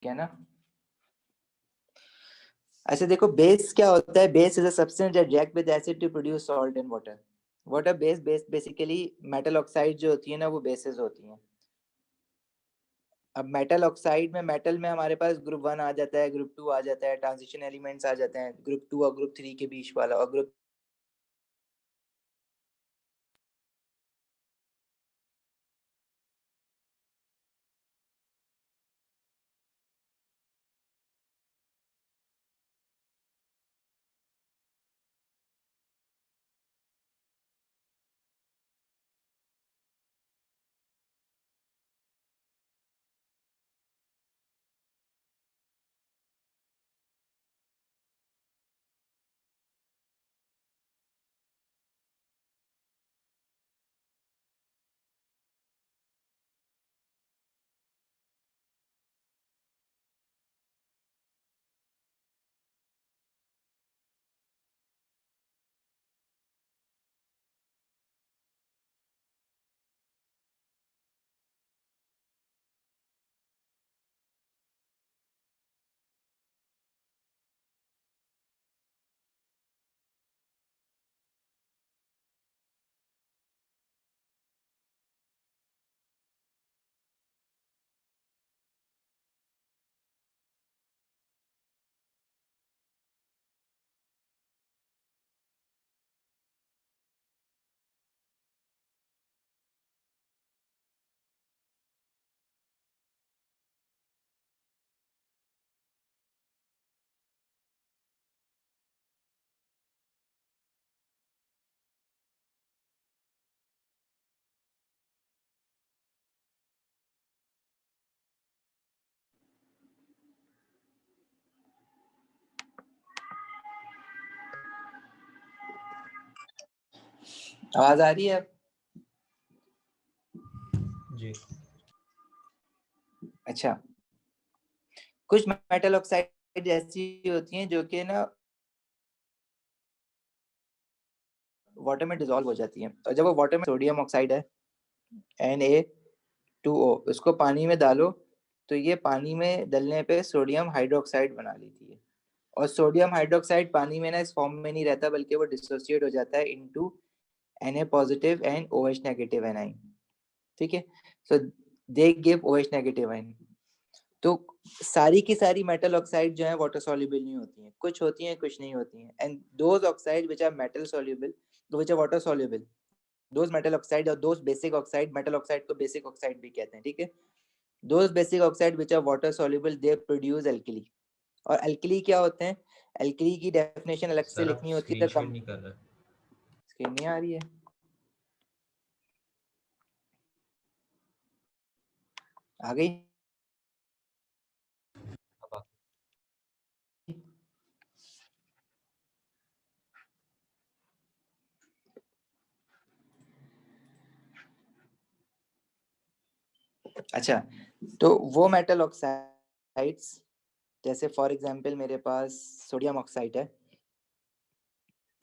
ठीक है ना। अच्छा देखो, बेस क्या होता है? Base is a substance that react with acid to produce salt in water. What are base? Base basically metal oxide जो होती है ना, वो बेसेस होती हैं। अब मेटल ऑक्साइड में, मेटल में हमारे पास ग्रुप 1 आ जाता है, ग्रुप 2 आ जाता है, ट्रांजिशन एलिमेंट्स आ जाते हैं, ग्रुप 2 और ग्रुप 3 के बीच वाला, और ग्रुप आवाज आ रही है जी। अच्छा, कुछ मेटल ऑक्साइड ऐसी होती हैं जो कि ना वाटर में डिसॉल्व हो जाती हैं, और जब वो वाटर में, सोडियम ऑक्साइड है Na2O, उसको पानी में डालो तो ये पानी में डलने पे सोडियम हाइड्रोक्साइड बना लेती है। और सोडियम हाइड्रोक्साइड पानी में ना इस फॉर्म में नहीं रहता, बल्कि वो डिसोसिएट हो जाता है into Na positive and OH negative anion. ठीक है, so they give OH negative ion. तो सारी की सारी मेटल ऑक्साइड जो है वाटर सॉल्युबल नहीं होती हैं, कुछ होती हैं कुछ नहीं होती हैं। And those oxide which are metal soluble, which are water soluble, those metal oxide और those basic oxide, metal oxide को बेसिक ऑक्साइड भी कहते हैं, ठीक है। Those basic oxide which are water soluble they produce alkali. और alkali क्या होते हैं? एल्कली की डेफिनेशन अलग से सर आप लिखनी होती है। स्क्रीन शेयर नहीं कर रहे। स्क्रीन नहीं आ रही है? आ गई? अच्छा, तो वो मेटल ऑक्साइड्स, जैसे फॉर एग्जांपल मेरे पास सोडियम ऑक्साइड है,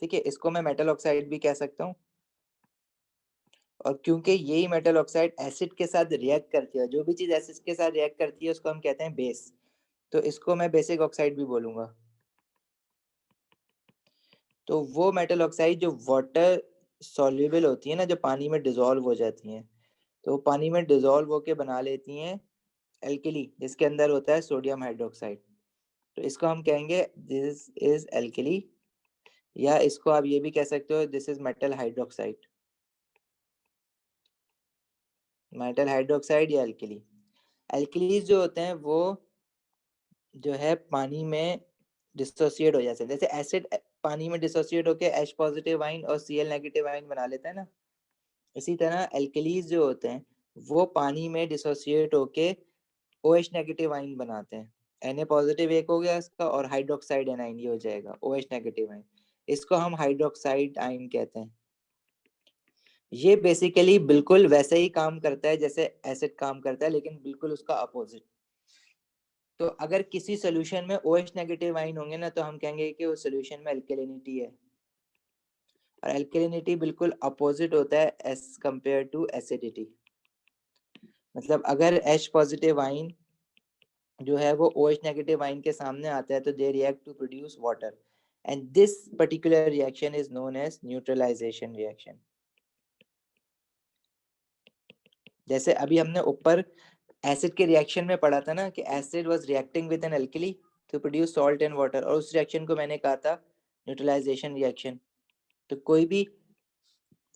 ठीक है, इसको मैं मेटल ऑक्साइड भी कह सकता हूँ। और क्योंकि यही मेटल ऑक्साइड एसिड के साथ रिएक्ट करती है, जो भी चीज एसिड के साथ रिएक्ट करती है उसको हम कहते हैं बेस, तो इसको मैं बेसिक ऑक्साइड भी बोलूंगा। तो वो मेटल ऑक्साइड जो वाटर सॉल्युबल होती है ना, जो पानी में डिसॉल्व हो जाती हैं, तो पानी में डिसॉल्व होके बना लेती हैं एल्कली, जिसके अंदर होता है सोडियम हाइड्रोक्साइड। तो इसको हम कहेंगे दिस इज एल्कली, या इसको आप ये भी कह सकते हो this is metal hydroxide. Metal hydroxide या एल्कली। एल्कलीज जो होते हैं वो जो है पानी में डिसोसिएट हो जाते हैं, जैसे एसिड पानी में डिसोसिएट होके H पॉजिटिव आयन और Cl नेगेटिव आयन बना लेता है ना, इसी तरह एल्कलीज जो होते हैं वो पानी में डिसोसिएट होके OH नेगेटिव आयन बनाते हैं। Na पॉजिटिव एक हो गया इसका, और हाइड्रोक्साइड एनाइन ये हो जाएगा OH नेगेटिव आयन, इसको हम हाइड्रोक्साइड आयन कहते हैं। ये बेसिकली बिल्कुल वैसे ही काम करता है जैसे एसिड काम करता है, लेकिन बिल्कुल उसका अपोजिट। तो अगर किसी सोल्यूशन में OH नेगेटिव आयन होंगे ना, तो हम कहेंगे कि उस सोल्यूशन में अल्कलिनिटी है। और अल्कलिनिटी बिल्कुल अपोजिट होता है एज कंपेयर टू एसिडिटी। मतलब अगर H पॉजिटिव आयन जो है वो OH नेगेटिव आयन के सामने आता है तो they react to produce water and this particular reaction is known as neutralisation reaction. जैसे अभी हमने ऊपर एसिड के रिएक्शन में पढ़ा था ना कि acid was reacting with an alkali to produce salt and water, और उस रिएक्शन को मैंने कहा था न्यूट्रलाइजेशन रिएक्शन। तो कोई भी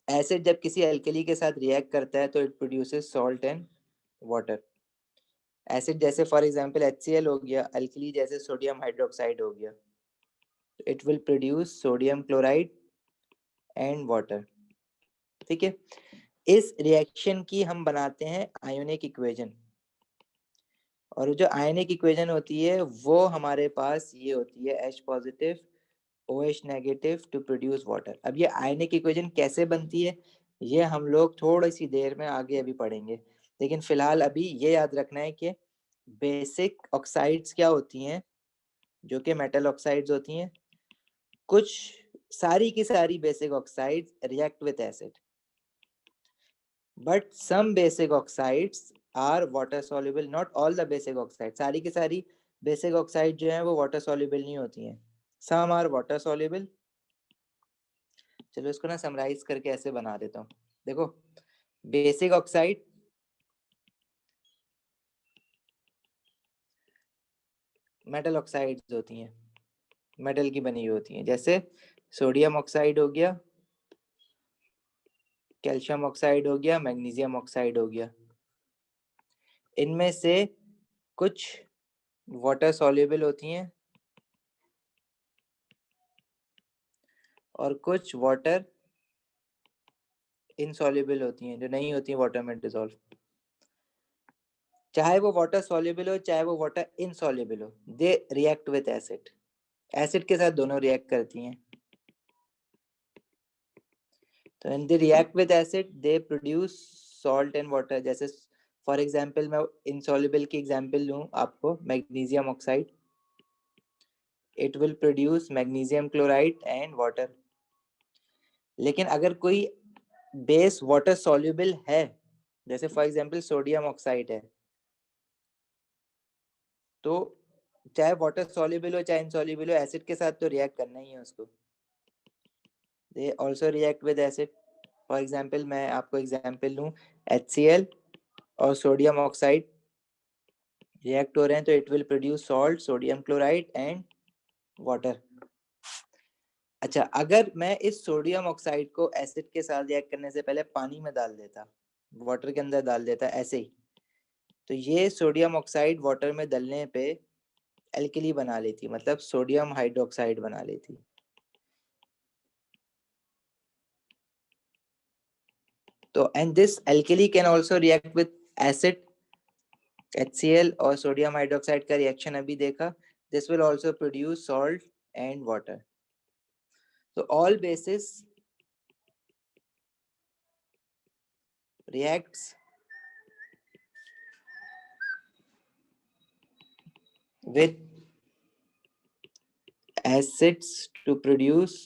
एसिड जब किसी अल्कली के साथ रिएक्ट करता है तो it produces salt and water. Acid जैसे फॉर एग्जांपल HCl हो गया, अल्कली जैसे सोडियम हाइड्रोक्साइड हो गया, it will produce sodium chloride and water. ठीक है, इस रिएक्शन की हम बनाते हैं आयोनिक इक्वेशन, और जो आयनिक इक्वेशन होती है वो हमारे पास ये होती है H positive OH negative to produce water. अब ये आयनिक इक्वेशन कैसे बनती है ये हम लोग थोड़ी सी देर में आगे अभी पढ़ेंगे, लेकिन फिलहाल अभी ये याद रखना है कि बेसिक ऑक्साइड्स क्या होती हैं, जो कि मेटल ऑक्साइड्स होती हैं। कुछ सारी की सारी basic oxides react with acid, but some basic oxides are water soluble, not all the basic oxide. सारी की सारी बेसिक ऑक्साइड जो है वो वाटर सॉल्युबल नहीं होती हैं, सम आर वाटर सॉल्युबल। चलो इसको ना समराइज करके ऐसे बना देता हूँ। देखो, बेसिक ऑक्साइड मेटल ऑक्साइड्स होती हैं, मेटल की बनी हुई होती हैं, जैसे सोडियम ऑक्साइड हो गया, कैल्शियम ऑक्साइड हो गया, मैग्नीशियम ऑक्साइड हो गया। इनमें से कुछ वाटर सॉल्युबल होती हैं और कुछ वाटर इनसॉल्युबल होती हैं, जो नहीं होती हैं वाटर में डिसॉल्व। चाहे वो वाटर सॉल्युबल हो चाहे वो वाटर इनसॉल्युबल हो, they react with acid. Acid के साथ दोनों रिएक्ट करती हैं। तो when they react with acid they produce salt and water। जैसे फॉर एग्जांपल मैं इनसॉल्युबल की एग्जांपल लूं आपको, magnesium oxide, it will produce magnesium chloride and water. लेकिन अगर कोई बेस वाटर सॉल्युबल है, जैसे फॉर एग्जांपल सोडियम ऑक्साइड है, तो चाहे वाटर सॉल्युबल हो चाहे इनसॉल्युबल हो, एसिड के साथ तो रिएक्ट करना ही है उसको। They also react with acid. For example मैं आपको एग्जांपल लूं, HCl और सोडियम ऑक्साइड रिएक्ट हो रहे हैं तो it will produce salt, sodium chloride and water. अच्छा, अगर मैं इस सोडियम ऑक्साइड को एसिड के साथ रिएक्ट करने से पहले पानी में डाल देता, वाटर के अंदर डाल देता ऐसे ही, तो ये सोडियम ऑक्साइड वाटर में डलने पे एल्कली बना लेती, मतलब सोडियम हाइड्रोक्साइड बना लेती। तो and this alkali can also react with acid, HCl और सोडियम हाइड्रोक्साइड का रिएक्शन अभी देखा, this will also produce salt and water. तो all bases reacts with acids to produce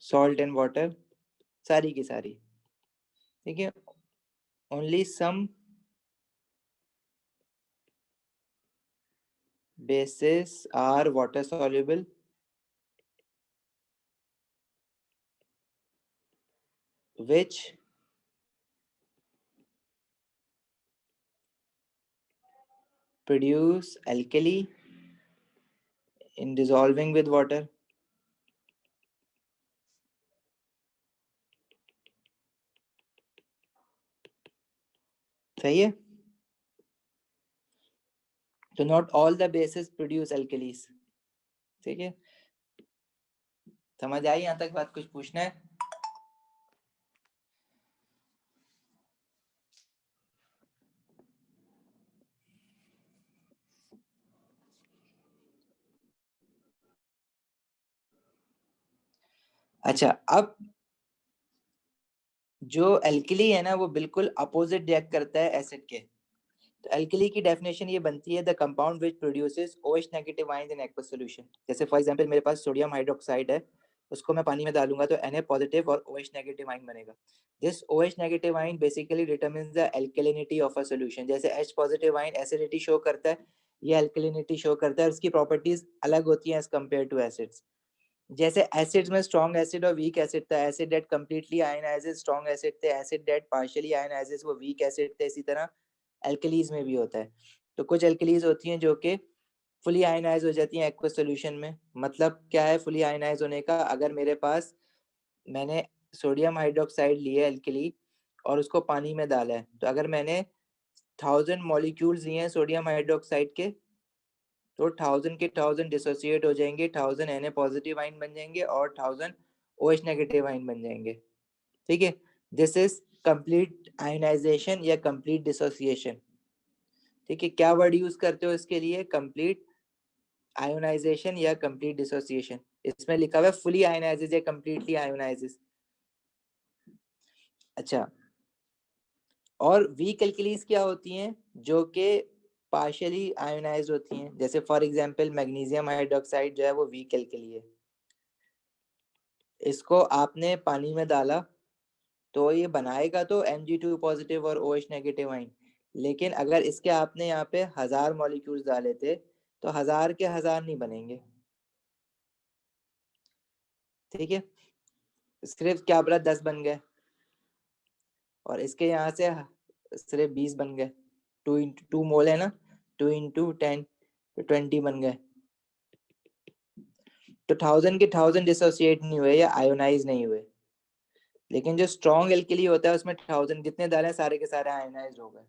salt and water, सारी की सारी। ठीक है, only some bases are water soluble which produce alkali in dissolving with water। सही है, तो not all the bases produce alkalis। ठीक है, समझ आई यहाँ तक बात? कुछ पूछना है? अच्छा, अब जो एल्कली है ना वो बिल्कुल अपोजिट रिएक्ट करता है एसिड के। तो एल्कली की डेफिनेशन ये बनती है, the compound which produces OH negative ions in aqueous solution. जैसे फॉर एग्जांपल मेरे पास सोडियम हाइड्रोक्साइड है, उसको मैं पानी में डालूंगा तो Na पॉजिटिव और OH नेगेटिव आयन बनेगा। This OH negative ion basically determines the एल्केलिनिटी of a solution. जैसे H positive ion acidity show करता है, ये एल्केलिनिटी शो करता है, उसकी प्रॉपर्टीज अलग होती हैं एज कम्पेयर टू एसिड्स। जैसे एसिड्स में स्ट्रॉन्ग एसिड और वीक एसिड था, acid that completely ionizes strong acid थे, एसिड दैट पार्शियली आयनाइजेस वो वीक एसिड थे। इसी तरह एल्कलीज में भी होता है। तो कुछ एल्कलीज होती हैं जो कि फुली आयनाइज हो जाती हैं एक्वस सॉल्यूशन में। मतलब क्या है फुली आयनाइज होने का? अगर मेरे पास मैंने सोडियम हाइड्रोक्साइड लिए एल्कली और उसको पानी में डाला है, तो अगर मैंने 1000 मॉलिक्यूल्स लिए हैं सोडियम हाइड्रोक्साइड के, तो 1000 के 1000 डिसोसिएट हो जाएंगे, 1000 Na पॉजिटिव आयन बन जाएंगे और 1000 OH नेगेटिव आयन बन जाएंगे। ठीक है, दिस इज कंप्लीट आयनाइजेशन या कंप्लीट डिसोसिएशन। ठीक है, क्या वर्ड यूज करते हो इसके लिए? कंप्लीट आयोनाइजेशन या कंप्लीट डिसोसिएशन। इसमें लिखा हुआ है फुली आयोनाइजेस या कंप्लीटली आयोनाइजेस। अच्छा, और वीक एल्कलीज क्या होती हैं? जो कि पार्शियली आयोनाइज्ड होती हैं। जैसे फॉर एग्जांपल मैग्नीशियम हाइड्रोक्साइड जो है वो वीक एल्कली है। इसको आपने पानी में डाला तो ये बनाएगा तो Mg2 पॉजिटिव और OH नेगेटिव आयन, लेकिन अगर इसके आपने यहाँ पे 1000 मॉलिक्यूल्स डाले थे तो 1000 के 1000 नहीं बनेंगे। ठीक है, सिर्फ क्या बोला 10 बन गए, और इसके यहाँ से सिर्फ 20 बन गए। 2 मोल है ना, 2 इंटू 10 तो 20 बन गए। तो 1000 के 1000 डिसोसिएट नहीं हुए या आयोनाइज नहीं हुए। लेकिन जो स्ट्रॉन्ग एल्कली होता है उसमें 1000 जितने डाले सारे के सारे आयोनाइज हो गए।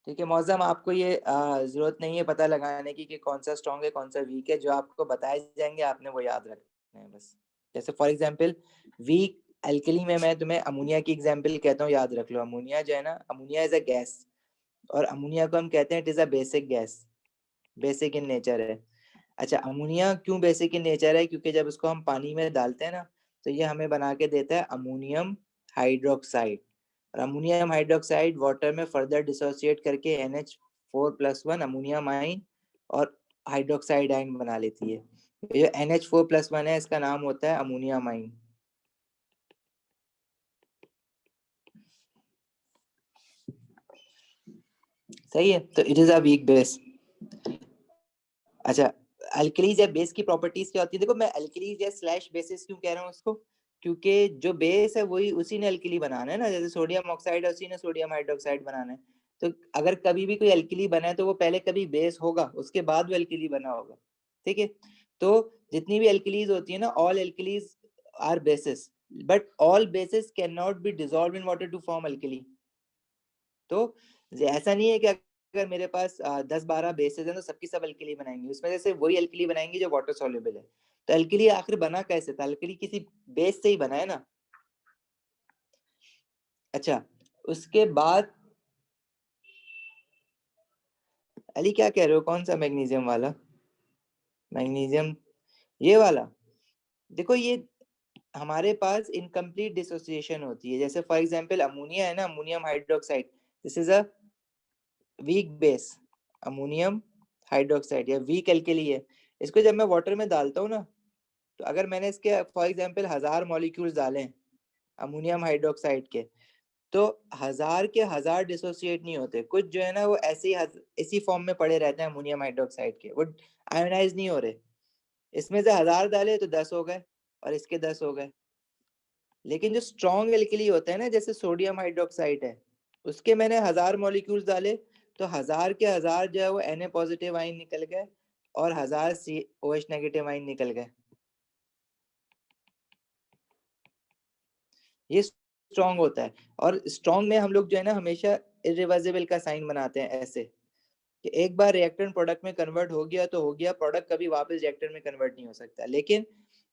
ठीक है मौजम, आपको ये जरूरत नहीं है पता लगाने की कि कौन सा स्ट्रॉन्ग है कौन सा वीक है। जो आपको बताए जाएंगे आपने वो याद रखना है बस। जैसे फॉर एग्जांपल वीक एल्कली में मैं तुम्हें अमोनिया की एग्जांपल कहता हूँ, याद रख लो। अमोनिया जो है ना, अमोनिया इज अ गैस, और अमोनिया को हम कहते हैं it is a basic gas, basic in nature है। अच्छा, अमोनिया क्यों बेसिक इन नेचर है? क्योंकि जब उसको हम पानी में डालते हैं ना तो ये हमें बना के देता है अमोनियम हाइड्रोक्साइड, और अमोनियम हाइड्रोक्साइड वाटर में फर्दर डिसोसिएट करके NH4+1 अमोनियम आयन और हाइड्रोक्साइड आयन बना लेती है। ये जो NH4+1 है इसका नाम होता है अमोनियम आयन। सही है, तो it is a weak base. अच्छा, अल्कलीज या बेस की प्रॉपर्टीज क्या होती है? देखो मैं अल्कलीज या स्लैश बेसिस क्यों कह रहा हूँ उसको, क्योंकि जो बेस है वही उसी ने अल्कली बनाना है ना। जैसे सोडियम ऑक्साइड है उसी ने सोडियम हाइड्रोक्साइड बनाना है। तो अगर कभी भी कोई अल्कली बना है तो वो पहले कभी बेस होगा, उसके बाद वो अल्कली बना होगा। ठीक है, तो जितनी भी अल्कलीज होती है ना, all alkalis are bases, but all bases can not be dissolve in water to form alkali. तो ऐसा नहीं है कि अगर मेरे पास 10-12 बेसेस हैं तो सबकी सब अल्कली बनाएंगे, उसमें से वही अल्कली बनाएंगे जो वाटर सॉल्युबल है। तो अल्कली आखिर बना कैसे था? अल्कली किसी बेस से ही बना है ना। अच्छा, उसके बाद अली क्या कह रहे हो? कौन सा मैग्नीशियम वाला? मैग्नीशियम ये वाला? देखो ये हमारे पास इनकम्प्लीट डिसोसिएशन होती है। जैसे फॉर एग्जांपल अमोनिया है ना, ammonium hydroxide, this is a weak base, ammonium hydroxide या वीक एल्कली है। इसको जब मैं वाटर में डालता हूँ ना, तो अगर मैंने इसके फॉर एग्जांपल 1000 मॉलिक्यूल्स डाले अमोनियम हाइड्रोक्साइड के, तो 1000 के 1000 डिसोसिएट नहीं होते। कुछ जो है ना वो ऐसे ही इसी फॉर्म में पड़े रहते हैं अमोनियम हाइड्रोक्साइड के, वो आयोनाइज नहीं हो रहे। इसमें से 1000 डाले तो 10 हो गए और इसके 10 हो गए। लेकिन जो स्ट्रॉन्ग एल्कली होता है ना, जैसे सोडियम हाइड्रोक्साइड है, उसके मैंने 1000 मॉलिक्यूल्स डाले तो 1000 के 1000 जो है वो Na पॉजिटिव आयन निकल गए और 1000 OH नेगेटिव आयन निकल गए। ये स्ट्रॉन्ग होता है। और स्ट्रॉन्ग में हम लोग जो है ना हमेशा इरिवर्सिबल का साइन बनाते हैं ऐसे कि एक बार रिएक्टेंट प्रोडक्ट में कन्वर्ट हो गया तो हो गया, प्रोडक्ट कभी वापस रिएक्टेंट में कन्वर्ट नहीं हो सकता। लेकिन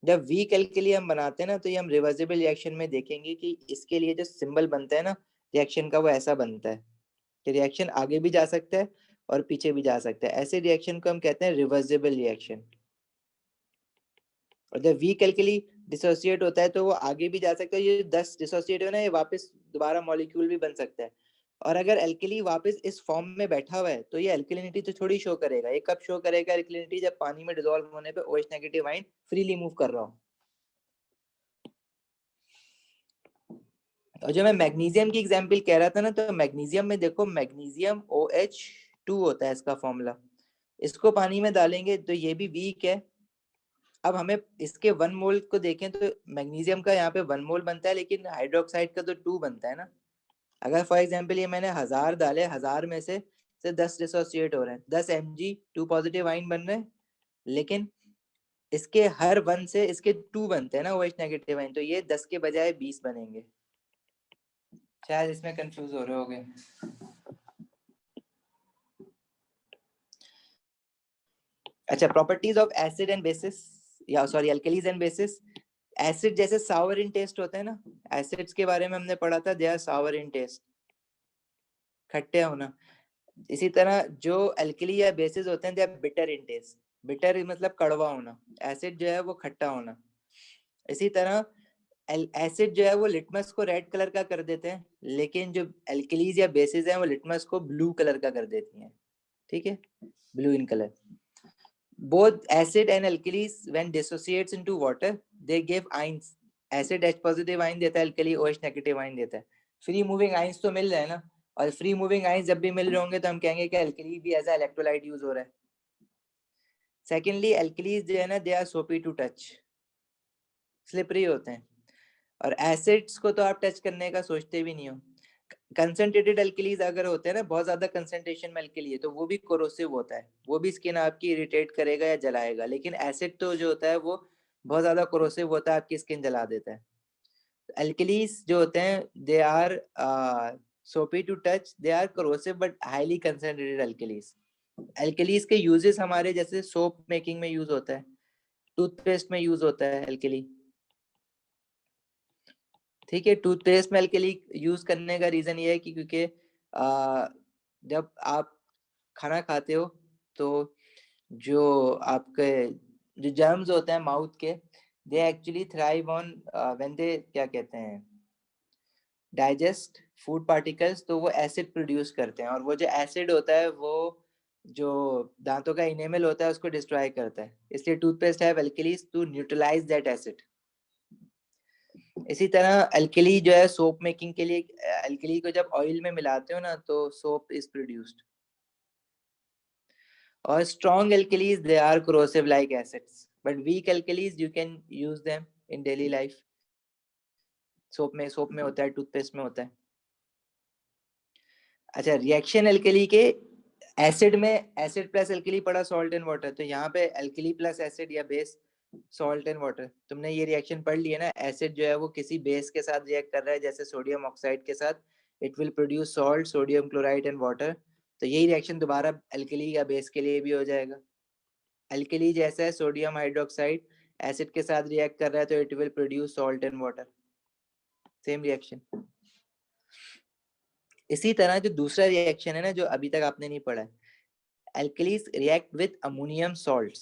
जब वीक एल्कली हम बनाते हैं ना तो ये हम रिवर्सिबल रिएक्शन में देखेंगे कि इसके लिए जो सिंबल बनता है ना रिएक्शन का, वो ऐसा बनता है कि रिएक्शन आगे भी जा सकता है और पीछे भी जा सकता है। ऐसे रिएक्शन को हम कहते हैं रिवर्सिबल रिएक्शन। और जब वीक एल्कली डिसोसिएट होता है तो वो आगे भी जा सकता है। ये 10 डिसोसिएट हो ना, ये वापस दोबारा मॉलिक्यूल भी बन सकता है। और अगर एल्कली वापस इस फॉर्म में बैठा हुआ है तो ये एल्कलिनिटी तो थोड़ी शो करेगा। ये कब शो करेगा एल्कलिनिटी? जब पानी में डिसॉल्व होने पे OH negative ion freely move कर रहा हो। और जो मैं मैग्नीशियम की एग्जांपल कह रहा था ना, तो मैग्नीशियम में देखो, मैग्नीशियम OH2 होता है इसका फॉर्मूला। इसको पानी में डालेंगे तो ये भी वीक है। अब हमें इसके 1 मोल को देखें तो मैग्नीशियम का यहाँ पे 1 मोल बनता है, लेकिन हाइड्रोक्साइड का तो 2 बनता है ना। अगर फॉर एग्जांपल ये मैंने 1000 डाले, 1000 में से 10 डिसोसिएट हो रहे हैं, 10 Mg 2 पॉजिटिव आयन बन रहे हैं, लेकिन इसके हर 1 से इसके 2 बनते हैं ना OH नेगेटिव आयन, तो ये 10 के बजाय 20 बनेंगे। शायद इसमें कंफ्यूज हो रहे होंगे। अच्छा, properties of acid and bases, या sorry alkalis and bases. Acid जैसे सावर इन टेस्ट होते हैं ना, एसिड्स के बारे में हमने पढ़ा था, they are Sawar in test, खट्टे होना। इसी तरह जो एल्कली या बेसिस होते हैं, they are bitter in taste. Bitter मतलब कड़वा होना, एसिड जो है वो खट्टा होना। इसी तरह एसिड जो है वो लिटमस को रेड कलर का कर देते हैं, लेकिन जो एल्कलीज या बेसिस हैं वो लिटमस को ब्लू कलर का कर देती हैं। ठीक है, blue in colour. Both acid and alkalis when dissociates into water they give ions. Acid H positive ion देता है, alkali OH negative ion देता है। फ्री मूविंग आइंस तो मिल रहे हैं ना, और फ्री मूविंग आइंस जब भी मिल रहे होंगे तो हम कहेंगे कि alkali भी एज इलेक्ट्रोलाइट यूज हो रहा है। सेकेंडली alkalis जो है ना, दे are soapy to touch, slippery होते हैं। और एसिड्स को तो आप टच करने का सोचते भी नहीं हो। कंसंट्रेटेड एल्कलीज अगर होते हैं ना, बहुत ज्यादा कंसंट्रेशन में एल्कली है, तो वो भी कोरोसिव होता है, वो भी स्किन आपकी इरिटेट करेगा या जलाएगा। लेकिन एसिड तो जो होता है वो बहुत ज्यादा कोरोसिव होता है, आपकी स्किन जला देता है। एल्कलीज जो होते हैं they are soapy to touch, they are corrosive but highly concentrated alkalis. Alkalis के यूजेस हमारे जैसे सोप मेकिंग में यूज होता है, टूथपेस्ट में यूज होता है एल्कली। ठीक है, टूथपेस्ट में एल्कली यूज करने का रीजन ये है कि क्योंकि जब आप खाना खाते हो तो जो आपके जो जर्म्स होते हैं माउथ के, they actually thrive on when they क्या कहते हैं डाइजेस्ट फूड पार्टिकल्स, तो वो एसिड प्रोड्यूस करते हैं, और वो जो एसिड होता है वो जो दांतों का इनेमल होता है उसको डिस्ट्रॉय करता है। इसलिए toothpaste have alkalis to neutralise that acid. इसी तरह एल्कली जो है सोप मेकिंग के लिए, एल्कली को जब ऑयल में मिलाते हो ना तो सोप इज प्रोड्यूस्ड। और strong alkalis they are corrosive like acids, but weak alkalis you can use them in daily life. Soap में होता है, टूथपेस्ट में होता है। अच्छा, रिएक्शन एल्कली के एसिड में, एसिड प्लस एल्कली पड़ा सॉल्ट एंड वाटर, तो यहाँ पे एल्कली प्लस एसिड या बेस सॉल्ट एंड वाटर। तुमने ये रिएक्शन पढ़ लिया ना, एसिड जो है वो किसी बेस के साथ रिएक्ट कर रहा है, जैसे सोडियम ऑक्साइड के साथ, it will produce salt, sodium chloride and water. तो यही रिएक्शन दोबारा एल्कली या बेस के लिए भी हो जाएगा। एल्कली जैसा है सोडियम हाइड्रोक्साइड एसिड के साथ रिएक्ट कर रहा है तो it will produce salt and water, same reaction. इसी तरह जो दूसरा रिएक्शन है ना, जो अभी तक आपने नहीं पढ़ा है, alkalis react with ammonium salts.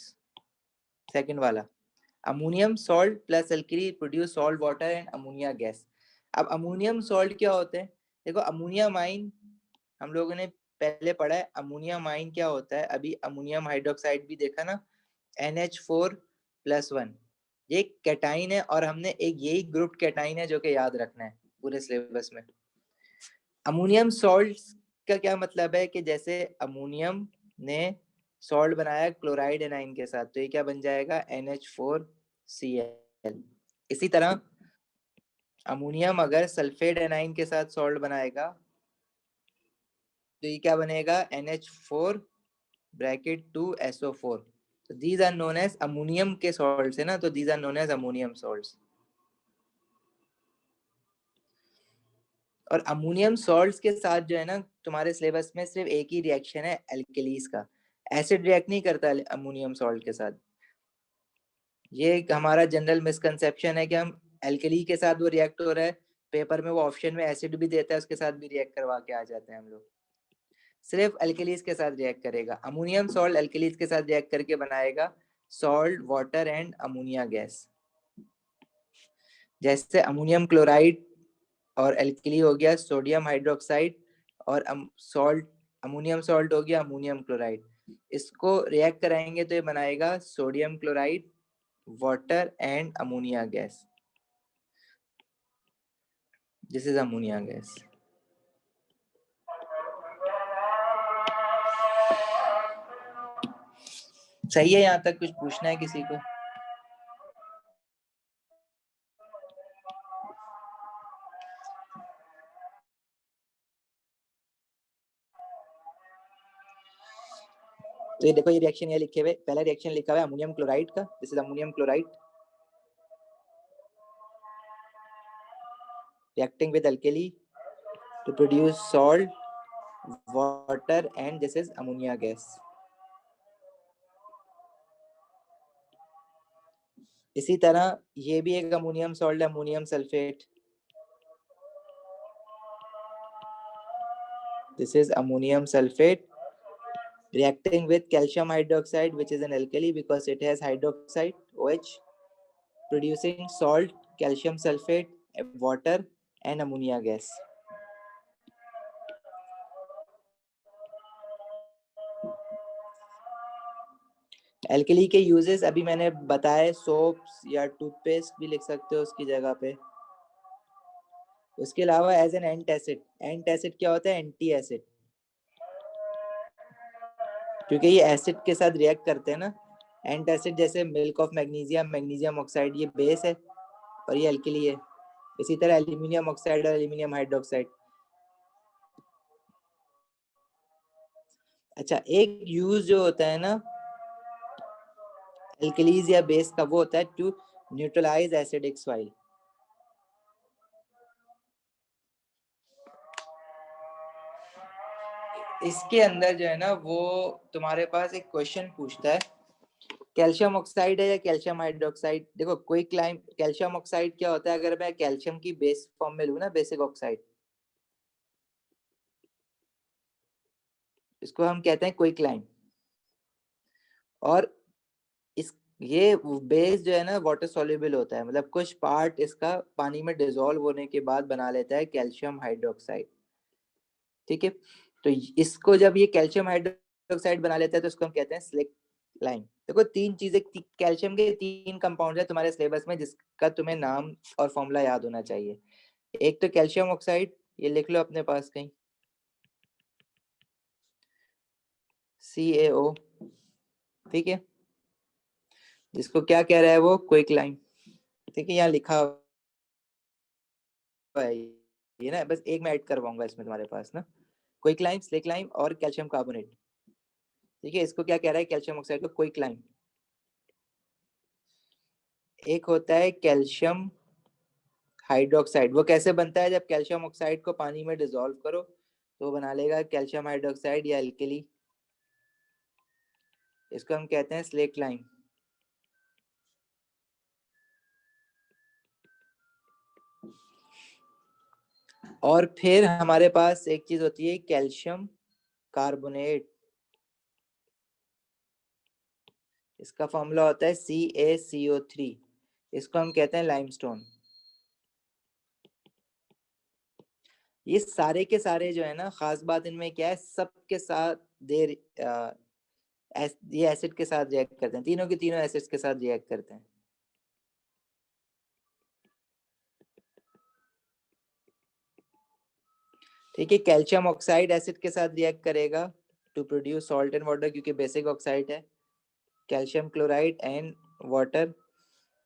Second वाला, ammonium salt plus alkali produce salt water and ammonia gas. अब अमोनियम सॉल्ट क्या होते हैं? देखो, अमोनियम आइन हम लोगों ने पहले पढ़ा है। अमोनियम आइन क्या होता है? अभी अमोनियम हाइड्रोक्साइड भी देखा ना, NH4+1, ये कैटाइन है, और हमने एक यही ग्रुप कैटाइन है जो कि याद रखना है पूरे सिलेबस में। अमोनियम सॉल्ट का क्या मतलब है कि जैसे अमोनियम ने सॉल्ट बनाया क्लोराइड एनाइन के साथ, तो ये क्या बन जाएगा? NH4Cl। इसी तरह अमोनियम अगर सल्फेट एनाइन के साथ सॉल्ट बनाएगा तो ये क्या बनेगा? NH4(2SO4। तो these are known as ammonium के सॉल्ट्स है ना, तो these are known as ammonium salts. और अमोनियम सॉल्ट्स के साथ जो है ना, तुम्हारे सिलेबस में सिर्फ एक ही रिएक्शन है एल्कलीज का, एसिड रिएक्ट नहीं करता अमोनियम सॉल्ट के साथ। ये एक हमारा जनरल मिसकंसेप्शन है कि हम एल्कली के साथ वो रिएक्ट हो रहा है, पेपर में वो ऑप्शन में एसिड भी देता है, उसके साथ भी रिएक्ट करवा के आ जाते हैं हम लोग। सिर्फ एल्कलीज के साथ रिएक्ट करेगा, अमोनियम सॉल्ट एल्कलीज के साथ रिएक्ट करके बनाएगा salt, water and ammonia gas. जैसे अमोनियम क्लोराइड और एल्कली हो गया सोडियम हाइड्रोक्साइड और सॉल्ट, अमोनियम सॉल्ट हो गया अमोनियम क्लोराइड, इसको रिएक्ट कराएंगे तो ये बनाएगा sodium chloride, water and ammonia gas. This is ammonia gas. सही है? यहाँ तक कुछ पूछना है किसी को? तो ये देखो, ये रिएक्शन ये लिखे हुए, पहला रिएक्शन लिखा हुआ है अमोनियम क्लोराइड का, this is ammonium chloride reacting with alkali to produce salt, water and this is ammonia gas. इसी तरह ये भी एक अमोनियम सॉल्ट है, ammonium sulphate, this is ammonium sulfate reacting with calcium hydroxide which is an alkali because it has hydroxide OH, producing salt, calcium sulfate, water and ammonia gas. Alkali के uses अभी मैंने बताए, soaps या toothpaste भी लिख सकते हो उसकी जगह पे। उसके अलावा एज एन एंटासिड, एंटासिड क्या होता है? एंटी एसिड, क्योंकि ये एसिड के साथ रिएक्ट करते हैं ना। एंटासिड जैसे milk of magnesium, magnesium oxide ये बेस है और ये एल्कली है। इसी तरह एल्यूमिनियम ऑक्साइड और एल्यूमिनियम हाइड्रोक्साइड। अच्छा, एक यूज जो होता है ना एल्कलीज या बेस का, वो होता है टू न्यूट्रलाइज एसिडिक सॉइल। इसके अंदर जो है ना वो तुम्हारे पास एक क्वेश्चन पूछता है, कैल्शियम ऑक्साइड है या कैल्शियम हाइड्रोक्साइड। देखो कोई क्लाइम, कैल्शियम ऑक्साइड क्या होता है? अगर मैं कैल्शियम की बेस फॉर्म में लूँ ना, बेसिक ऑक्साइड, इसको हम कहते हैं क्विकलाइम। और इस ये बेस जो है ना वाटर सॉल्युबल होता है, मतलब कुछ पार्ट इसका पानी में डिसॉल्व होने के बाद बना लेता है कैल्शियम हाइड्रोक्साइड। ठीक है, तो इसको जब ये कैल्शियम हाइड्रोक्साइड बना लेता है तो इसको हम कहते हैं स्लिक लाइम। देखो तीन चीजें, कैल्शियम के तीन कंपाउंड है तुम्हारे सिलेबस में जिसका तुम्हें नाम और फॉर्मूला याद होना चाहिए। एक तो कैल्शियम ऑक्साइड, ये लिख लो अपने पास कहीं, CaO, ठीक है, जिसको क्या कह रहा है वो? क्विकलाइम। ठीक है, यहाँ लिखा हुआ है ये ना, बस एक मैं ऐड करवाऊंगा इसमें तुम्हारे पास ना, क्विकलाइम, स्लिकलाइम और कैल्शियम कार्बोनेट। ठीक है, इसको क्या कह रहा है कैल्शियम ऑक्साइड को? क्विकलाइम। एक होता है कैल्शियम हाइड्रोक्साइड, वो कैसे बनता है? जब कैल्शियम ऑक्साइड को पानी में डिसॉल्व करो तो बना लेगा कैल्शियम हाइड्रोक्साइड या एल्कली, इसको हम कहते हैं स्लेक लाइम। और फिर हमारे पास एक चीज होती है कैल्शियम कार्बोनेट, इसका फॉर्मूला होता है CaCO3, इसको हम कहते हैं लाइमस्टोन। ये सारे के सारे जो है ना, खास बात इनमें क्या है, सबके साथ देर ये एसिड के साथ रिएक्ट करते हैं, तीनों के तीनों एसिड्स के साथ रिएक्ट करते हैं। ठीक है, कैल्शियम ऑक्साइड एसिड के साथ रिएक्ट करेगा to produce salt and water, क्योंकि बेसिक ऑक्साइड है। Calcium chloride and water.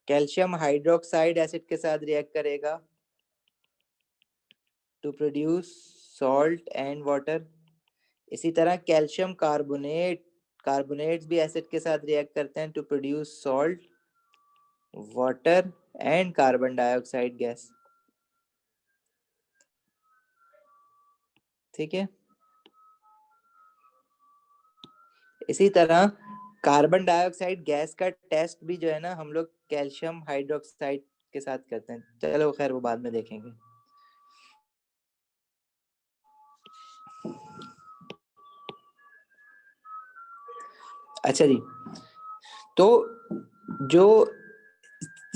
Calcium hydroxide acid के साथ रिएक्ट करेगा to produce salt and water. इसी तरह कैल्शियम कार्बोनेट, कार्बोनेट्स भी एसिड के साथ रिएक्ट करते हैं to produce salt, water and carbon dioxide gas. ठीक है, इसी तरह कार्बन डाइऑक्साइड गैस का टेस्ट भी जो है ना हम लोग कैल्शियम हाइड्रोक्साइड के साथ करते हैं। चलो खैर वो बाद में देखेंगे। अच्छा जी, तो जो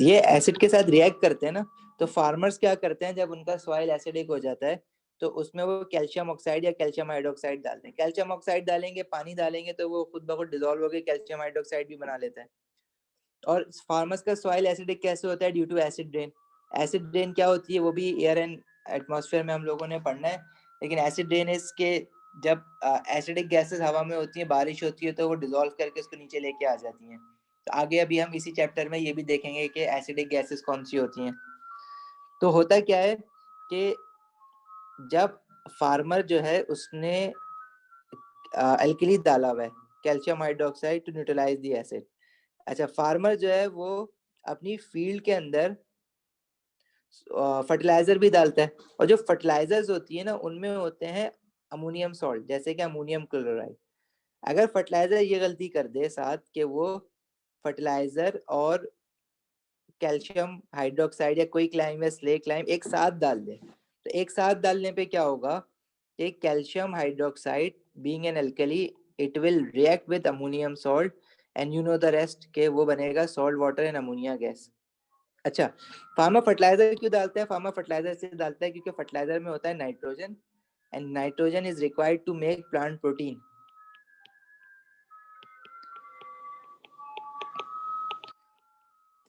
ये एसिड के साथ रिएक्ट करते हैं ना, तो फार्मर्स क्या करते हैं जब उनका सॉइल एसिडिक हो जाता है तो उसमें वो कैल्शियम ऑक्साइड या कैल्शियम हाइड्रोक्साइड डालते हैं। कैल्शियम ऑक्साइड डालेंगे, पानी डालेंगे तो वो खुद ब खुद डिजोल्व होकर कैल्शियम हाइड्रोक्साइड भी बना लेता है। और फार्मर्स का सॉइल एसिडिक कैसे होता है? Due to acid rain. Acid rain क्या होती है वो भी एयर एंड एटमॉस्फेयर में हम लोगों ने पढ़ना है, लेकिन एसिड रेन इसके जब एसिडिक गैसेस हवा में होती है, बारिश होती है, तो वो डिजोल्व करके उसको नीचे लेके आ जाती हैं। तो आगे अभी हम इसी चैप्टर में ये भी देखेंगे कि एसिडिक गैसेस कौन सी होती हैं। तो होता क्या है कि जब फार्मर जो है उसने एल्कली डाला हुआ है, calcium hydroxide to neutralise the acid. अच्छा, फार्मर जो है वो अपनी फील्ड के अंदर फर्टिलाइजर भी डालता है, और जो फर्टिलाइजर्स होती है ना उनमें होते हैं अमोनियम सॉल्ट, जैसे कि अमोनियम क्लोराइड। अगर फर्टिलाइजर ये गलती कर दे साथ कि वो फर्टिलाइजर और कैल्शियम हाइड्रोक्साइड या कोई क्लाइम या स्लेक क्लाइम एक साथ डाल दे, तो एक साथ डालने पे क्या होगा कि calcium hydroxide being an alkali it will react with ammonium salt and you know the rest के वो बनेगा salt water and ammonia gas. अच्छा, फार्मर फर्टिलाइजर क्यों डालते हैं? फार्मर फर्टिलाइजर इसलिए डालता है क्योंकि फर्टिलाइजर में होता है nitrogen, and nitrogen is required to make plant protein.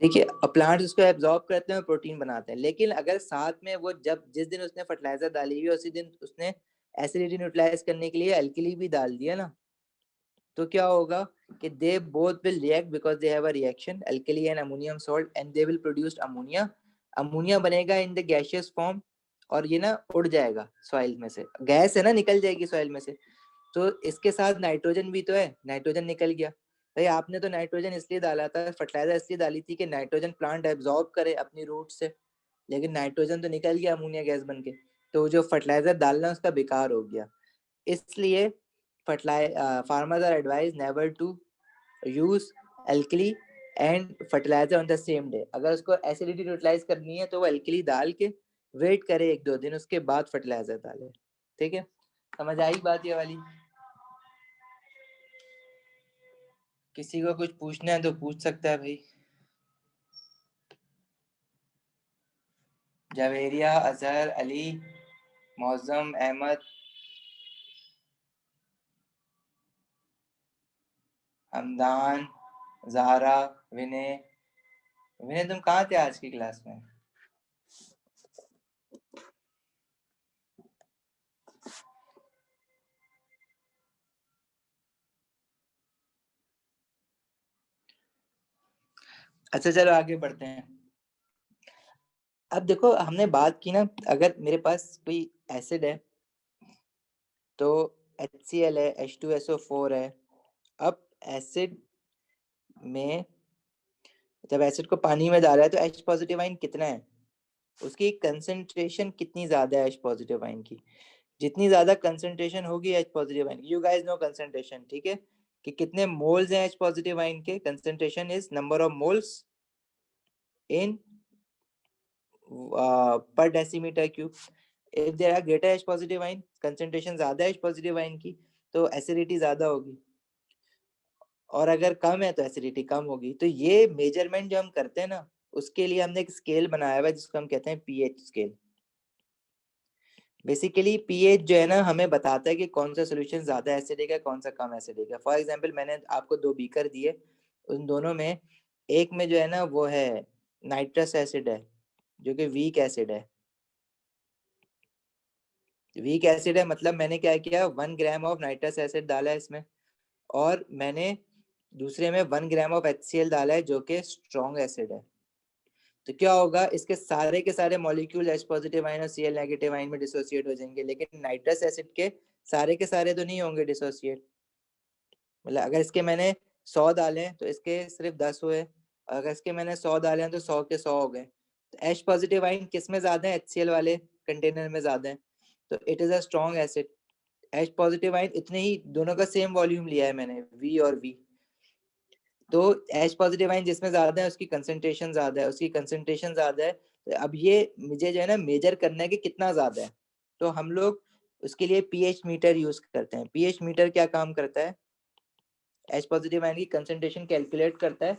देखिए, प्लांट्स उसको एब्जॉर्ब करते हैं और प्रोटीन बनाते हैं, लेकिन अगर साथ में वो जब जिस दिन उसने फर्टिलाइजर डाली हुई उसी दिन उसने एसिडिटी न्यूट्रलाइज करने के लिए एल्कली भी डाल दिया ना, तो क्या होगा कि they both will react because they have a reaction alkali and ammonium salt and they will produce ammonia. Ammonia बनेगा इन द गैसियस फॉर्म, और ये ना उड़ जाएगा सॉइल में से, गैस है ना, निकल जाएगी सॉइल में से। तो इसके साथ नाइट्रोजन भी तो है, नाइट्रोजन निकल गया। भाई आपने तो नाइट्रोजन इसलिए डाला था, फर्टिलाइजर इसलिए डाली थी कि नाइट्रोजन प्लांट एब्जॉर्ब करे अपनी रूट से, लेकिन नाइट्रोजन तो निकल गया अमोनिया गैस बन के, तो जो फर्टिलाइजर डालना उसका बेकार हो गया। इसलिए farmers are advise never to use alkali and fertiliser on the same day. अगर उसको एसिडिटी न्यूट्रलाइज करनी है तो वो एल्कली डाल के वेट करे 1-2 दिन, उसके बाद फर्टिलाइजर डाले। ठीक है, समझ आई बात ये वाली? किसी को कुछ पूछना है तो पूछ सकता है भाई। जवेरिया, अजहर, अली, मौजम, अहमद, हमदान, जहरा, विनय। विनय तुम कहाँ थे आज की क्लास में? अच्छा चलो आगे बढ़ते हैं। अब देखो हमने बात की ना, अगर मेरे पास कोई एसिड है तो HCl है, H2SO4 है। अब एसिड में जब एसिड को पानी में डाला है तो H पॉजिटिव आयन कितना है, उसकी कंसंट्रेशन कितनी ज्यादा है H पॉजिटिव आयन की। जितनी ज्यादा कंसंट्रेशन होगी H positive ion, you guys know concentration, ठीक है, कि कितने मोल्स हैं H पॉजिटिव आयन के। Concentration is number of moles in per decimetre cube. If there are greater H positive ion, concentration ज्यादा है H पॉजिटिव आयन की, तो एसिडिटी ज्यादा होगी, और अगर कम है तो एसिडिटी कम होगी। तो ये मेजरमेंट जो हम करते हैं ना, उसके लिए हमने एक स्केल बनाया हुआ है जिसको हम कहते हैं पीएच स्केल। बेसिकली पीएच जो है ना हमें बताता है कि कौन सा सोल्यूशन ज्यादा एसिडिक है, कौन सा कम एसिडिक है। फॉर एग्जांपल मैंने आपको 2 बीकर दिए, उन दोनों में एक में जो है ना वो है नाइट्रस एसिड है जो कि वीक एसिड है। वीक एसिड है मतलब मैंने क्या किया, 1 ग्राम ऑफ नाइट्रस एसिड डाला है इसमें, और मैंने दूसरे में 1 ग्राम ऑफ HCl डाला है जो कि स्ट्रॉन्ग एसिड है। तो क्या होगा, इसके सारे के सारे मॉलिक्यूल H पॉजिटिव आयन और Cl नेगेटिव आयन में डिसोसिएट हो जाएंगे, लेकिन नाइट्रस एसिड के सारे तो नहीं होंगे डिसोसिएट। मतलब अगर इसके मैंने 100 डाले तो इसके सिर्फ 10 हुए, अगर इसके मैंने 100 डाले हैं तो 100 के 100 हो गए। तो H पॉजिटिव आयन किस में ज्यादा है, HCl वाले कंटेनर में ज्यादा है, तो it is a strong acid. H positive ion इतने ही, दोनों का सेम वॉल्यूम लिया है मैंने, V और V। तो H पॉजिटिव आयन जिसमें ज्यादा है उसकी कंसंट्रेशन ज्यादा है, उसकी कंसंट्रेशन ज्यादा है। तो अब ये मुझे जो है ना मेजर करना है कि कितना ज्यादा है, तो हम लोग उसके लिए पीएच मीटर यूज करते हैं। पीएच मीटर क्या काम करता है, H पॉजिटिव आयन की कंसंट्रेशन कैलकुलेट करता है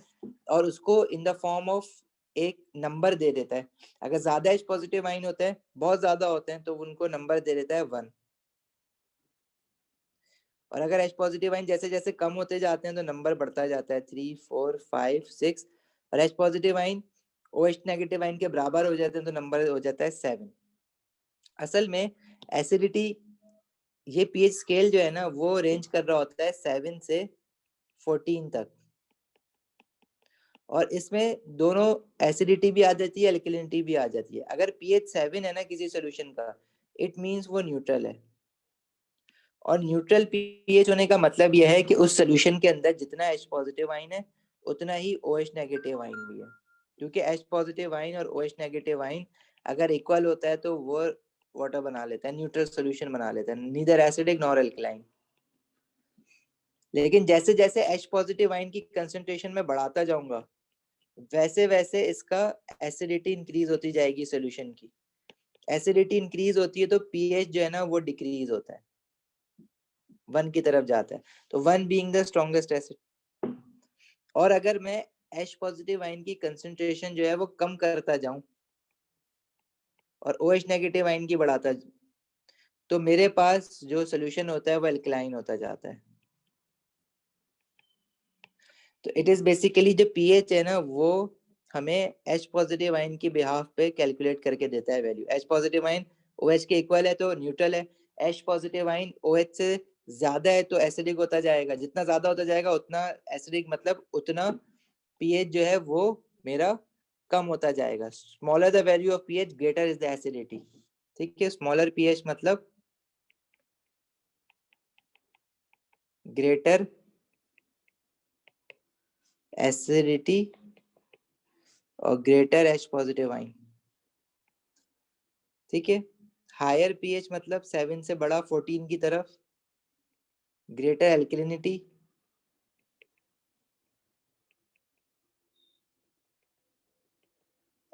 और उसको इन द फॉर्म ऑफ एक नंबर दे देता है। अगर ज्यादा H पॉजिटिव आइन होते हैं, बहुत ज्यादा होते हैं, तो उनको नंबर दे देता है 1। और अगर H पॉजिटिव आइन जैसे जैसे कम होते जाते हैं तो नंबर बढ़ता जाता है 3, 4, 5, 6। और H पॉजिटिव आइन OH नेगेटिव आइन के बराबर हो जाते हैं तो नंबर हो जाता है 7। असल में एसिडिटी, ये पीएच स्केल जो है ना वो रेंज कर रहा होता है 7 से 14 तक। और इसमें दोनों एसिडिटी भी आ जाती है, अल्कलिनिटी भी आ जाती है। अगर पीएच 7 है ना किसी सॉल्यूशन का, इट मींस वो न्यूट्रल है। और न्यूट्रल पीएच होने का मतलब यह है कि उस सॉल्यूशन के अंदर जितना H पॉजिटिव आइन है उतना ही OH नेगेटिव आइन भी है। क्योंकि H पॉजिटिव आइन और OH नेगेटिव आइन अगर इक्वल होता है तो वो वाटर बना लेता है, न्यूट्रल सॉल्यूशन बना लेता है, नीदर एसिडिक नॉर अल्कलाइन। लेकिन जैसे जैसे H पॉजिटिव आइन की कंसंट्रेशन में बढ़ाता जाऊंगा, वैसे वैसे इसका एसिडिटी इंक्रीज होती जाएगी सॉल्यूशन की। एसिडिटी इंक्रीज होती है तो पीएच जो है ना वो डिक्रीज होता है, 1 की तरफ जाता है। तो 1 बीइंग द स्ट्रॉन्गेस्ट एसिड। और अगर मैं H पॉजिटिव आइन की कंसंट्रेशन जो है वो कम करता जाऊं और OH नेगेटिव आइन की बढ़ाता, तो मेरे पास जो सॉल्यूशन होता है वो अल्कलाइन होता जाता है। तो इट इज बेसिकली जो पीएच है ना वो हमें H पॉजिटिव आइन की बिहाफ पे कैलकुलेट करके देता है वैल्यू। H पॉजिटिव आइन OH के इक्वल है तो न्यूट्रल है, H पॉजिटिव आइन OH से ज्यादा है तो एसिडिक होता जाएगा, जितना ज्यादा होता जाएगा उतना एसिडिक, मतलब उतना पीएच जो है वो मेरा कम होता जाएगा। Smaller the value of pH greater is the acidity. ठीक है, स्मॉलर पीएच मतलब ग्रेटर एसिडिटी और ग्रेटर H पॉजिटिव आइन। ठीक है, हायर पीएच मतलब 7 से बड़ा 14 की तरफ, greater alkalinity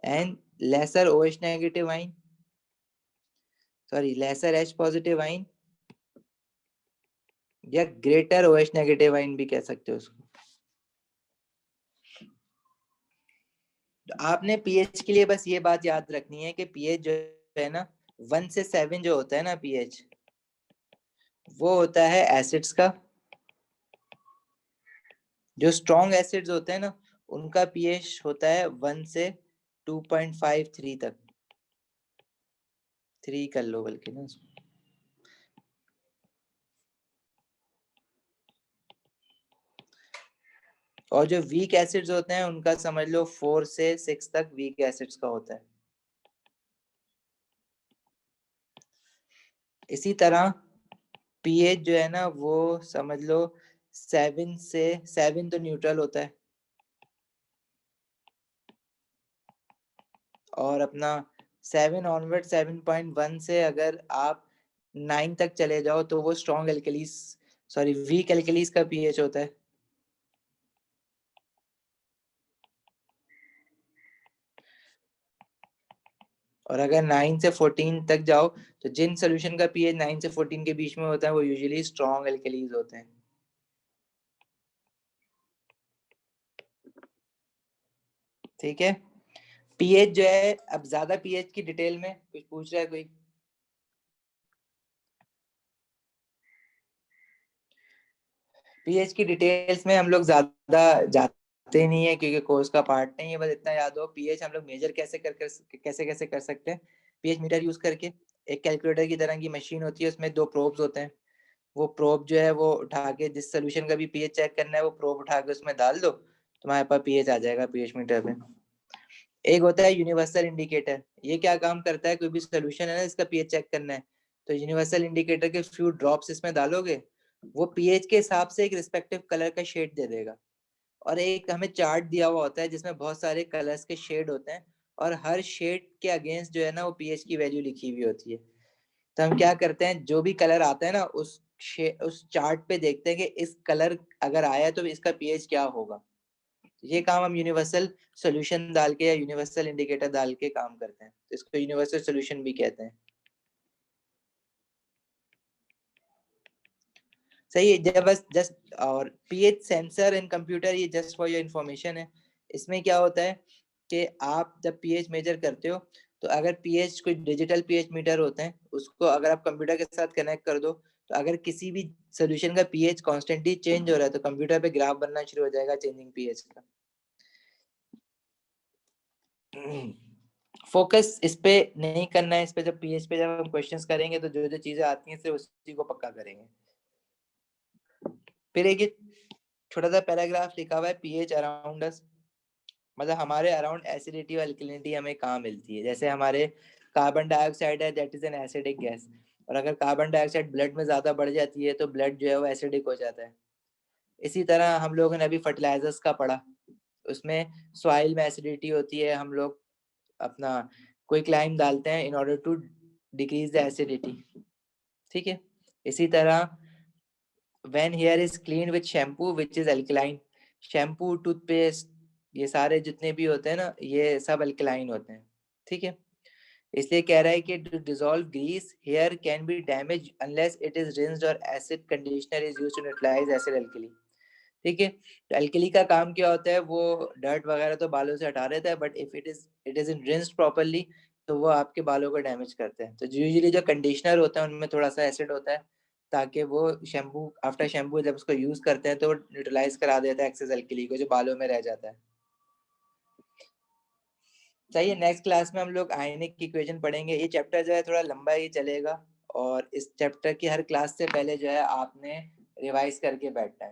and lesser OH negative ion, sorry lesser H positive ion, या ग्रेटर OH नेगेटिव आइन भी कह सकते हो उसको। तो आपने पीएच के लिए बस ये बात याद रखनी है कि पीएच जो है ना 1 से 7 जो होता है ना पीएच, वो होता है एसिड्स का। जो स्ट्रॉन्ग एसिड्स होते हैं ना उनका पीएच होता है 1 से 2.53 तक, 3 कर लो बल्कि ना। और जो वीक एसिड्स होते हैं उनका समझ लो 4 से 6 तक वीक एसिड्स का होता है। इसी तरह पीएच जो है ना वो समझ लो 7 से 7 तो न्यूट्रल होता है, और अपना 7 ऑनवर्ड 7.1 से अगर आप 9 तक चले जाओ तो वो strong alkalis, sorry week alkalis का पीएच होता है। और अगर 9 से 14 तक जाओ तो जिन सोल्यूशन का पीएच 9 से 14 के बीच में होता है वो यूजुअली स्ट्रॉन्ग एल्कलीज होते हैं। ठीक है, पीएच जो है, अब ज्यादा पीएच की डिटेल में कुछ पूछ रहा है कोई? पीएच की डिटेल्स में हम लोग ज्यादा जाते नहीं है क्योंकि कोर्स का पार्ट नहीं है। बस इतना याद हो, पीएच हम लोग मेजर कैसे कैसे कर सकते हैं। पीएच मीटर यूज करके, एक कैलकुलेटर की तरह की मशीन होती है, उसमें 2 प्रोब्स होते हैं। वो प्रोब जो है वो उठा के, जिस सोल्यूशन का भी पीएच चेक करना है वो प्रोब उठा के उसमें डाल दो, तुम्हारे पास पीएच आ जाएगा पीएच मीटर पे। एक होता है यूनिवर्सल इंडिकेटर। ये क्या काम करता है, कोई भी सोल्यूशन है ना इसका पीएच चेक करना है, तो यूनिवर्सल इंडिकेटर के फ्यू ड्रॉप्स इसमें डालोगे, वो पीएच के हिसाब से एक रिस्पेक्टिव कलर का शेड दे देगा। और एक हमें चार्ट दिया हुआ होता है जिसमें बहुत सारे कलर्स के शेड होते हैं, और हर शेड के अगेंस्ट जो है ना वो पीएच की वैल्यू लिखी हुई होती है। तो हम क्या करते हैं, जो भी कलर आता है ना उस चार्ट पे देखते हैं कि इस कलर अगर आया तो इसका पीएच क्या होगा। ये काम हम यूनिवर्सल सॉल्यूशन डाल के या यूनिवर्सल इंडिकेटर डाल के काम करते हैं, तो इसको यूनिवर्सल सॉल्यूशन भी कहते हैं। सही है, जब बस जस्ट, और पीएच सेंसर इन कंप्यूटर, ये जस्ट फॉर योर इंफॉर्मेशन है। इसमें क्या होता है, कि आप जब पीएच मेजर करते हो तो अगर पीएच कोई डिजिटल पीएच मीटर होते हैं, उसको अगर आप कंप्यूटर के साथ कनेक्ट कर दो, तो अगर किसी भी सॉल्यूशन का पीएच कांस्टेंटली चेंज हो रहा है तो कंप्यूटर पे ग्राफ बनना शुरू हो जाएगा चेंजिंग पीएच का। फोकस इस पे नहीं करना है, इस पे जब पीएच पे जब हम क्वेश्चंस करेंगे तो जो जो चीजें आती हैं सिर्फ उसी को पक्का करेंगे। फिर एक छोटा सा पैराग्राफ लिखा हुआ है पीएच अराउंड अस, मतलब हमारे अराउंड एसिडिटी और अल्कलिनिटी हमें कहाँ मिलती है। जैसे हमारे कार्बन डाइऑक्साइड है, that is an acidic gas, और अगर कार्बन डाइऑक्साइड ब्लड में ज्यादा बढ़ जाती है तो ब्लड जो है वो एसिडिक हो जाता है। इसी तरह हम लोगों ने अभी फर्टिलाइजर्स का पढ़ा, उसमें सॉइल में एसिडिटी होती है, हम लोग अपना कोई क्लाइम डालते हैं in order to decrease the acidity, ठीक है। इसी तरह when hair is cleaned with shampoo which is alkaline, shampoo toothpaste ये सारे जितने भी होते हैं ना ये सब अल्कलाइन होते हैं, ठीक है। इसलिए कह रहा है कि to dissolve grease hair can be damage unless it is rinsed और acid conditioner is used to neutralise acid alkali, ठीक है। तो अल्कली का काम क्या होता है, वो डर्ट वगैरह तो बालों से हटा देता है, but if it is in rinsed properly तो वो आपके बालों को डैमेज करते हैं। तो यूजुअली जो कंडीशनर होता है उनमें थोड़ा सा एसिड होता है ताकि वो शैम्पू आफ्टर शैम्पू जब उसको यूज करते हैं तो न्यूट्रलाइज करा देता है एक्सेस अल्कली को जो बालों में रह जाता है। चाहिए नेक्स्ट क्लास में हम लोग आयनिक इक्वेशन पढ़ेंगे। ये चैप्टर जो है थोड़ा लंबा ही चलेगा और इस चैप्टर की हर क्लास से पहले जो है आपने रिवाइज करके बैठना है।